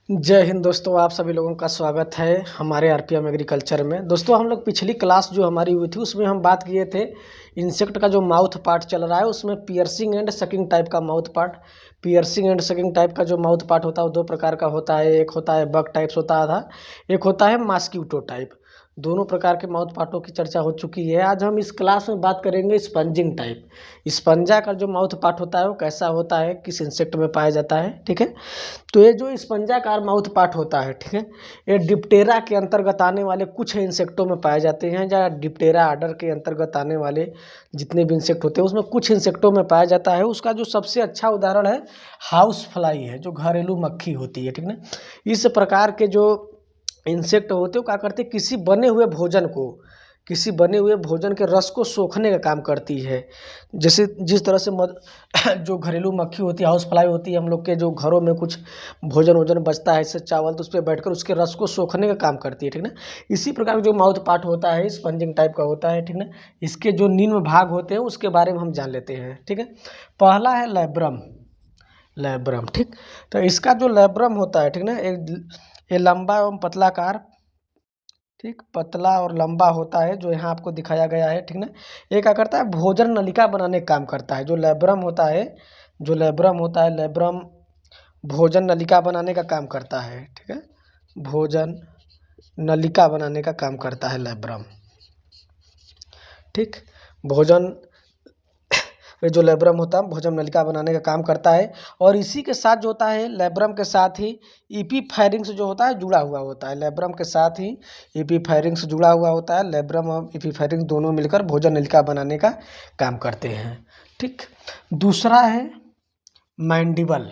जय हिंद दोस्तों, आप सभी लोगों का स्वागत है हमारे आरपीएम एग्रीकल्चर में। दोस्तों, हम लोग पिछली क्लास जो हमारी हुई थी उसमें हम बात किए थे इंसेक्ट का जो माउथ पार्ट चल रहा है उसमें पियर्सिंग एंड सकिंग टाइप का mouth part. Piercing and sucking type का जो माउथ पार्ट होता है वो दो प्रकार का होता है। एक होता है बग टाइप्स होता था, एक होता है मॉस्किटो टाइप। दोनों प्रकार के माउथ पार्टों की चर्चा हो चुकी है। आज हम इस क्लास में बात करेंगे स्पंजिंग टाइप। स्पंजा का जो माउथ पार्ट होता है वो कैसा होता है, किस इंसेक्ट में पाया जाता है। ठीक है, तो ये जो स्पंजाकार माउथ पार्ट होता है, ठीक है, ये डिप्टेरा के अंतर्गत आने वाले कुछ इंसेक्टों में पाए जाते हैं। या डिप्टेरा आर्डर के अंतर्गत आने वाले जितने भी इंसेक्ट होते हैं उसमें कुछ इंसेक्टों में पाया जाता है। उसका जो सबसे अच्छा उदाहरण है हाउस फ्लाई है, जो घरेलू मक्खी होती है। ठीक ना, इस प्रकार के जो इंसेक्ट होते हैं वो क्या करते हैं, किसी बने हुए भोजन के रस को सोखने का काम करती है। जैसे जिस तरह से जो घरेलू मक्खी होती है, हाउस फ्लाई होती है, हम लोग के जो घरों में कुछ भोजन वोजन बचता है इससे चावल, तो उस पर बैठकर उसके रस को सोखने का काम करती है। ठीक ना, इसी प्रकार का जो माउथ पार्ट होता है स्पंजिंग टाइप का होता है। ठीक ना, इसके जो निम्न भाग होते हैं उसके बारे में हम जान लेते हैं। ठीक है, पहला है लैब्रम। लैब्रम, ठीक, तो इसका जो लैब्रम होता है, ठीक ना, ये लंबा एवं पतलाकार, ठीक, पतला और लंबा होता है जो यहाँ आपको दिखाया गया है। ठीक ना, ये क्या करता है, भोजन नलिका बनाने का काम करता है। जो लैब्रम होता है, लैब्रम भोजन नलिका बनाने का काम करता है। ठीक है, भोजन नलिका बनाने का काम करता है लैब्रम। ठीक, भोजन जो लैब्रम होता है भोजन नलिका बनाने का काम करता है। और इसी के साथ जो होता है लैब्रम के साथ ही इपीफेरिंग्स जो होता है जुड़ा हुआ होता है। लैब्रम के साथ ही इपीफेरिंग्स जुड़ा हुआ होता है। लैब्रम और इपीफेरिंग्स दोनों मिलकर भोजन नलिका बनाने का काम करते हैं। ठीक, दूसरा है मैंडिबल।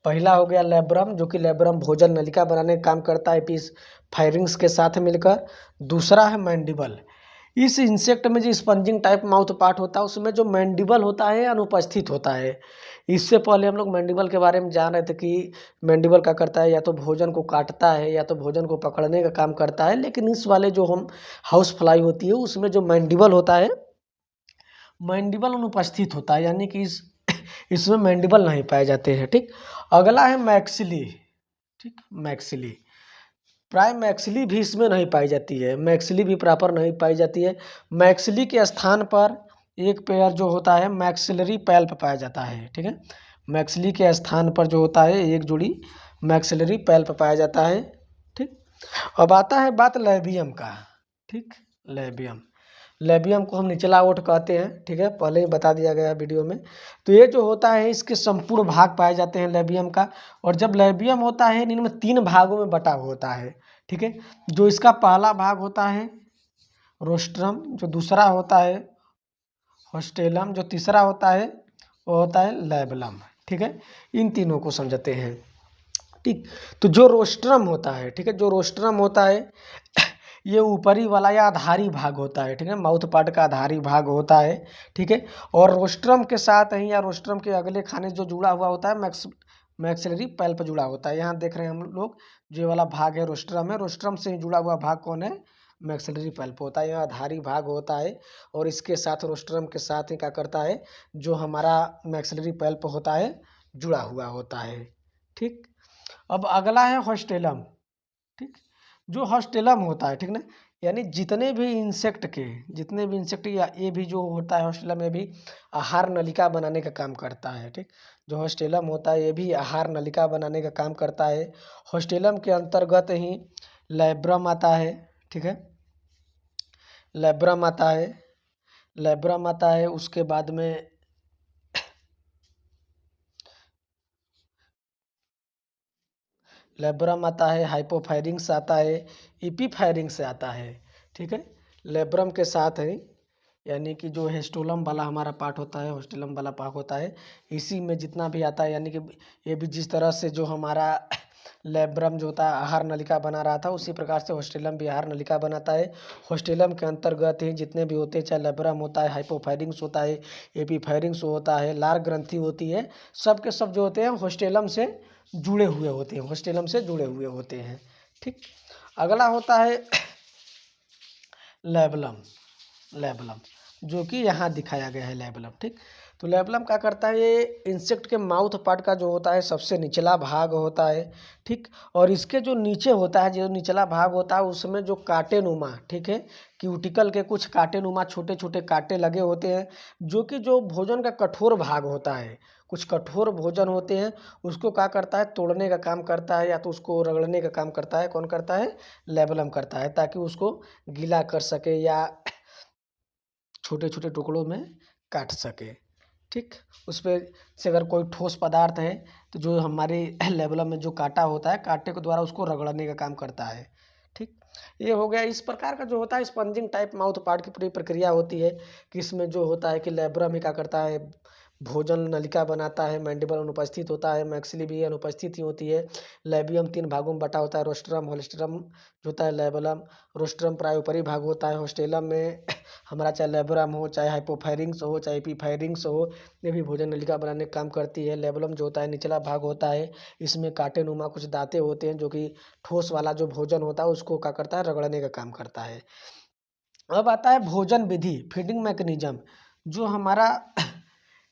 पहला हो गया लैब्रम, जो कि लैब्रम भोजन नलिका बनाने का काम करता है एपिफेरिंग्स के साथ मिलकर। दूसरा है मैंडिबल। इस इंसेक्ट में जो स्पंजिंग टाइप माउथ पार्ट होता है उसमें जो मैंडिबल होता है अनुपस्थित होता है। इससे पहले हम लोग मैंडिबल के बारे में जान रहे थे कि मैंडिबल क्या करता है, या तो भोजन को काटता है या तो भोजन को पकड़ने का काम करता है। लेकिन इस वाले जो हम हाउस फ्लाई होती है उसमें जो मैंडिबल होता है, मैंडिबल अनुपस्थित होता है, यानी कि इसमें मैंडिबल नहीं पाए जाते हैं। ठीक, अगला है मैक्सिली। ठीक, मैक्सिली, प्राय मैक्सिली भी इसमें नहीं पाई जाती है। मैक्सिली भी प्रॉपर नहीं पाई जाती है। मैक्सिली के स्थान पर एक पेयर जो होता है मैक्सिलरी पैल्प पाया जाता है। ठीक है, मैक्सिली के स्थान पर जो होता है एक जोड़ी मैक्सिलरी पैल्प पाया जाता है। ठीक, अब आता है बात लैबियम का। ठीक, लैबियम, लैबियम को हम निचला ओठ कहते हैं। ठीक है, पहले ही बता दिया गया वीडियो में। तो ये जो होता है इसके संपूर्ण भाग पाए जाते हैं लैबियम का। और जब लैबियम होता है इनमें 3 भागों में बटा हुआ होता है। ठीक है, जो इसका पहला भाग होता है रोस्ट्रम, जो दूसरा होता है होस्टेलम, जो तीसरा होता है वो होता है लैबलम। ठीक है, इन तीनों को समझते हैं। ठीक, तो जो रोस्ट्रम होता है, ठीक है, जो रोस्ट्रम होता है ये ऊपरी वाला या आधारी भाग होता है। ठीक है, माउथ पार्ट का आधारी भाग होता है। ठीक है, और रोस्ट्रम के साथ ही या रोस्ट्रम के अगले खाने जो जुड़ा हुआ होता है मैक्सिलरी पैल्प जुड़ा होता है। यहाँ देख रहे हैं हम लोग, जो वाला भाग है रोस्ट्रम है, रोस्ट्रम से ही जुड़ा हुआ भाग कौन है, मैक्सिलरी पैल्प होता है। यह आधारी भाग होता है और इसके साथ रोस्ट्रम के साथ ही क्या करता है, जो हमारा मैक्सिलरी पैल्प होता है जुड़ा हुआ होता है। ठीक, अब अगला है हॉस्टेलम। ठीक, जो हॉस्टेलम होता है, ठीक ना, यानी जितने भी इंसेक्ट या ये भी जो होता है हॉस्टेलम में भी आहार नलिका बनाने का काम करता है। ठीक, जो हॉस्टेलम होता है ये भी आहार नलिका बनाने का काम करता है। हॉस्टेलम के अंतर्गत ही लैब्रम आता है। ठीक है, लैब्रम आता है, लैब्रम आता है, उसके बाद में लैब्रम आता है, हाइपोफायरिंग्स आता है, इपीफायरिंग्स आता है। ठीक है, लैब्रम के साथ है, यानी कि जो हेस्टोलम वाला हमारा पार्ट होता है, होस्टेलम वाला पार्ट होता है, इसी में जितना भी आता है, यानी कि ये भी जिस तरह से जो हमारा लैब्रम जो होता है आहार नलिका बना रहा था उसी प्रकार से होस्टेलम भी आहार नलिका बनाता है। होस्टेलम के अंतर्गत ही जितने भी होते हैं, चाहे लैब्रम होता है, हाइपोफायरिंग्स होता है, एपीफायरिंग्स होता है, लार ग्रंथि होती है, सब के सब जो होते हैं होस्टेलम से जुड़े हुए होते हैं, होस्टेलम से जुड़े हुए होते हैं। ठीक, अगला होता है लैबलम। लैबलम जो कि यहाँ दिखाया गया है लैबलम। ठीक, तो लेबलम क्या करता है, ये इंसेक्ट के माउथ पार्ट का जो होता है सबसे निचला भाग होता है, ठीक। और इसके जो नीचे होता है, जो निचला भाग होता है उसमें जो कांटे नुमा, ठीक है, क्यूटिकल के कुछ कांटे नुमा छोटे छोटे कांटे लगे होते हैं, जो कि जो भोजन का कठोर भाग होता है, कुछ कठोर भोजन होते हैं उसको क्या करता है, तोड़ने का काम करता है, या तो उसको रगड़ने का काम करता है। कौन करता है, लेबलम करता है, ताकि उसको गीला कर सके या छोटे छोटे टुकड़ों में काट सके, ठीक। उस पे से अगर कोई ठोस पदार्थ है तो जो हमारे लेबलम में जो कांटा होता है, कांटे के द्वारा उसको रगड़ने का काम करता है, ठीक। ये हो गया। इस प्रकार का जो होता है स्पंजिंग टाइप माउथ पार्ट की पूरी प्रक्रिया होती है कि इसमें जो होता है कि लेबरम ही क्या करता है, भोजन नलिका बनाता है, मैंडिबल अनुपस्थित होता है, मैक्सिली भी अनुपस्थित ही होती है। लेबियम 3 भागों में बटा होता है, रोस्ट्रम होल्स्ट्रम जो होता है लेबलम, रोस्ट्रम प्रायोपरी भाग होता है, होस्टेलम में हमारा चाहे लेबरम हो, चाहे हाइपोफायरिंग्स हो, चाहे एपीफायरिंग्स हो, ये भी भोजन नलिका बनाने का काम करती है। लेबलम जो होता है निचला भाग होता है, इसमें कांटे नुमा कुछ दांतें होते हैं जो कि ठोस वाला जो भोजन होता है उसको क्या करता है, रगड़ने का काम करता है। अब आता है भोजन विधि, फीडिंग मैकेनिज्म। जो हमारा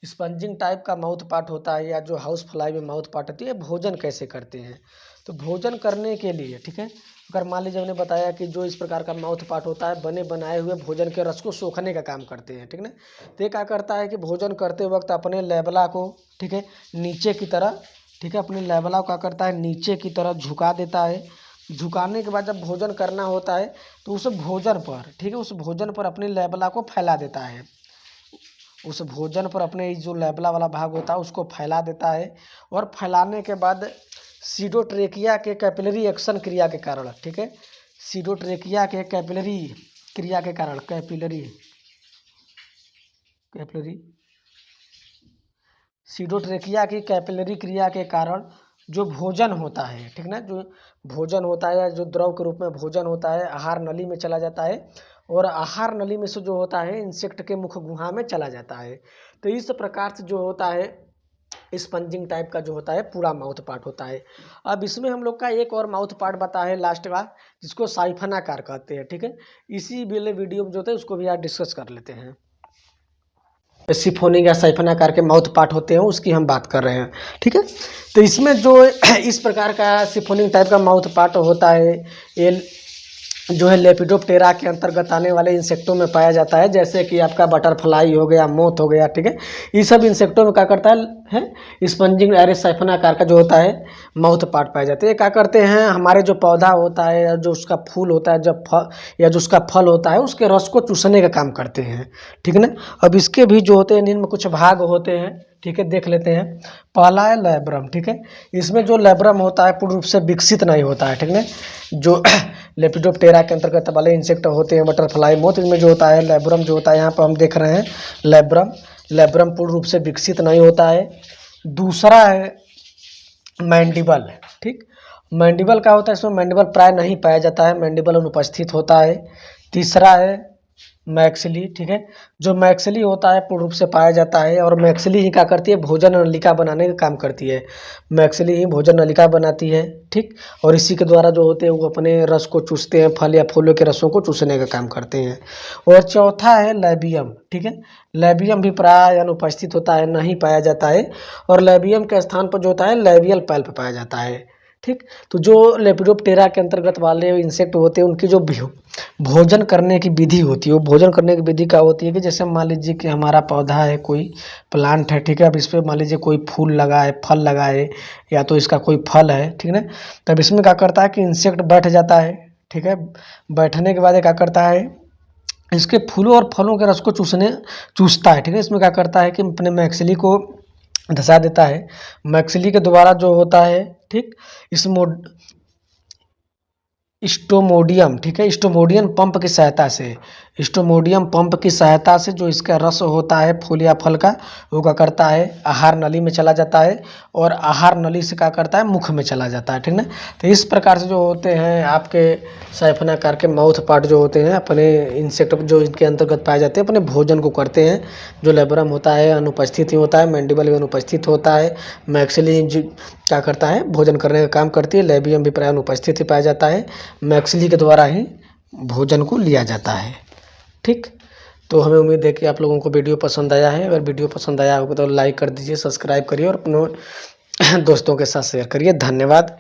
स्पंजिंग टाइप का माउथ पार्ट होता है या जो हाउस फ्लाई में माउथ पार्ट होती है, भोजन कैसे करते हैं। तो भोजन करने के लिए, ठीक है, अगर मान लीजिए हमने बताया कि जो इस प्रकार का माउथ पार्ट होता है बने बनाए हुए भोजन के रस को सोखने का काम करते हैं, ठीक ना। तो ये क्या करता है कि भोजन करते वक्त अपने लेबला को, ठीक है, नीचे की तरह, ठीक है, अपने लेबला को क्या करता है, नीचे की तरह झुका देता है। झुकाने के बाद जब भोजन करना होता है तो उस भोजन पर, ठीक है, उस भोजन पर अपने लेबला को फैला देता है। उस भोजन पर अपने जो लेबला वाला भाग होता है उसको फैला देता है। और फैलाने के बाद सीडोट्रेकिया के कैपिलरी एक्शन क्रिया के कारण, ठीक है, सीडोट्रेकिया के कैपिलरी क्रिया के कारण, कैपिलरी कैपिलरी सीडोट्रेकिया की कैपिलरी क्रिया के कारण जो भोजन होता है, ठीक ना, जो भोजन होता है या जो द्रव के रूप में भोजन होता है आहार नली में चला जाता है, और आहार नली में से जो होता है इंसेक्ट के मुख गुहा में चला जाता है। तो इस प्रकार से जो होता है स्पंजिंग टाइप का जो होता है पूरा माउथ पार्ट होता है। अब इसमें हम लोग का एक और माउथ पार्ट बता है लास्ट का, जिसको साइफनाकार कहते हैं, ठीक है। इसी वाले वीडियो में जो होता है उसको भी आज डिस्कस कर लेते हैं। सिफोनिक या साइफनाकार के माउथ पार्ट होते हैं उसकी हम बात कर रहे हैं, ठीक है। तो इसमें जो इस प्रकार का सिफोनिक टाइप का माउथ पार्ट होता है, ये जो है लेपिडोप्टेरा के अंतर्गत आने वाले इंसेक्टों में पाया जाता है, जैसे कि आपका बटरफ्लाई हो गया, मोथ हो गया, ठीक है। ये सब इंसेक्टों में क्या करता है स्पंजिंग एरे साइफनाकार का जो होता है माउथ पार्ट पाए जाते हैं। क्या करते हैं, हमारे जो पौधा होता है या जो उसका फूल होता है, जब फल या जो उसका फल होता है उसके रस को चूसने का काम करते हैं, ठीक है ना। अब इसके भी जो होते हैं इनमें कुछ भाग होते हैं, ठीक है, देख लेते हैं। पहला है लैब्रम, ठीक है। इसमें जो लैब्रम होता है पूर्ण रूप से विकसित नहीं होता है, ठीक है। जो लेपिडोप्टेरा के अंतर्गत वाले इंसेक्ट होते हैं बटरफ्लाई, मोथ, इनमें जो होता है लैब्रम जो होता है, यहाँ पर हम देख रहे हैं लैब्रम पूर्ण रूप से विकसित नहीं होता है। दूसरा है मैंडिबल, ठीक। मैंडिबल क्या होता है, इसमें मैंडिबल प्राय नहीं पाया जाता है, मैंडिबल अनुपस्थित होता है। तीसरा है मैक्सिली, ठीक है। जो मैक्सिली होता है पूर्ण रूप से पाया जाता है, और मैक्सिली ही क्या करती है, भोजन नलिका बनाने का काम करती है। मैक्सिली ही भोजन नलिका बनाती है, ठीक। और इसी के द्वारा जो होते हैं वो अपने रस को चूसते हैं, फल या फूलों के रसों को चूसने का काम करते हैं। और चौथा है लैबियम, ठीक है। लैबियम भी प्राय अनुपस्थित होता है, नहीं पाया जाता है। और लैबियम के स्थान पर जो होता है लैबियल पल्प पाया जाता है, ठीक। तो जो लेपिडोप्टेरा के अंतर्गत वाले इंसेक्ट होते हैं उनकी जो भोजन करने की विधि होती है, वो भोजन करने की विधि क्या होती है कि जैसे मान लीजिए कि हमारा पौधा है, कोई प्लांट है, ठीक है। अब इस पर मान लीजिए कोई फूल लगा है, फल लगा है, या तो इसका कोई फल है, ठीक है ना। तब इसमें क्या करता है कि इंसेक्ट बैठ जाता है, ठीक है। बैठने के बाद ये क्या करता है, इसके फूलों और फलों के रस को चूसता है, ठीक है। इसमें क्या करता है कि अपने मैक्सिली को धंसा देता है। मैक्सिली के द्वारा जो होता है, ठीक, इस स्टोमोडियम, ठीक है, स्टोमोडियम पंप की सहायता से, स्टोमोडियम पंप की सहायता से जो इसका रस होता है फूल या फल का, वो क्या करता है आहार नली में चला जाता है, और आहार नली से क्या करता है मुख में चला जाता है, ठीक ना। तो इस प्रकार से जो होते हैं आपके साइफनाकार के माउथ पार्ट जो होते हैं अपने इंसेक्ट जो इनके अंतर्गत पाए जाते हैं अपने भोजन को करते हैं। जो लेब्रम होता है अनुपस्थित ही होता है, मैंडिबल भी अनुपस्थित होता है, मैक्सिली क्या करता है भोजन करने का काम करती है, लेबियम भी प्राय अनुपस्थित ही पाया जाता है। मैक्सिली के द्वारा ही भोजन को लिया जाता है, ठीक। तो हमें उम्मीद है कि आप लोगों को वीडियो पसंद आया है। अगर वीडियो पसंद आया होगा तो लाइक कर दीजिए, सब्सक्राइब करिए और अपने दोस्तों के साथ शेयर करिए। धन्यवाद।